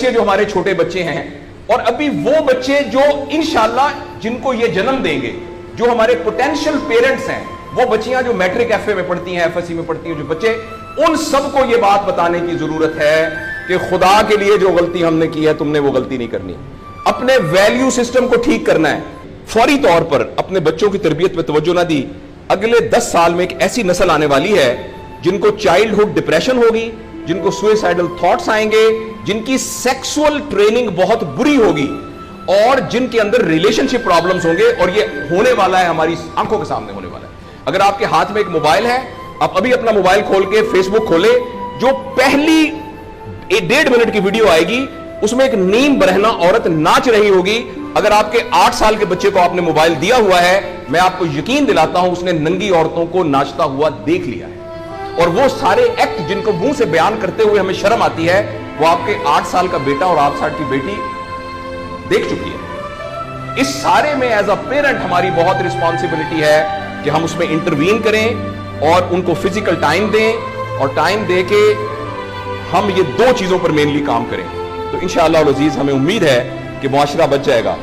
بچے جو ہمارے چھوٹے بچے ہیں اور ابھی وہ بچے جو انشاءاللہ جن کو یہ جنم دیں گے، جو ہمارے پوٹینشیل پیرنٹس ہیں، وہ بچیاں جو میٹرک ایف اے میں پڑھتی ہیں، ایف ایس سی میں پڑھتی ہیں، جو بچے، ان سب کو یہ بات بتانے کی ضرورت ہے کہ خدا کے لیے جو غلطی ہم نے کی ہے تم نے وہ غلطی نہیں کرنی. اپنے ویلیو سسٹم کو ٹھیک کرنا ہے. فوری طور پر اپنے بچوں کی تربیت پہ توجہ نہ دی، اگلے 10 سال میں ایک ایسی نسل آنے والی ہے جن کو چائلڈہڈ ڈپریشن ہوگی، جن کو سوئسائڈل تھاٹس آئیں گے، جن کی سیکسول ٹریننگ بہت بری ہوگی، اور جن کے اندر ریلیشن شپ پرابلمز ہوں گے. اور یہ ہونے والا ہے، ہماری آنکھوں کے سامنے ہونے والا ہے. اگر آپ کے ہاتھ میں ایک موبائل ہے، آپ ابھی اپنا موبائل کھول کے فیس بک کھولے، جو پہلی 1.5 منٹ کی ویڈیو آئے گی اس میں ایک نیم برہنہ عورت ناچ رہی ہوگی. اگر آپ کے 8 سال کے بچے کو آپ نے موبائل دیا ہوا ہے، میں آپ کو یقین دلاتا ہوں اس نے ننگی عورتوں کو ناچتا ہوا دیکھ لیا ہے. اور وہ سارے ایکٹ جن کو منہ سے بیان کرتے ہوئے ہمیں شرم آتی ہے، وہ آپ کے 8 سال کا بیٹا اور 8 سال کی بیٹی دیکھ چکی ہے. اس سارے میں ایز اے پیرنٹ ہماری بہت رسپانسبلٹی ہے کہ ہم اس میں انٹروین کریں اور ان کو فزیکل ٹائم دیں، اور ٹائم دے کے ہم یہ 2 چیزوں پر مینلی کام کریں. تو انشاءاللہ العزیز ہمیں امید ہے کہ معاشرہ بچ جائے گا.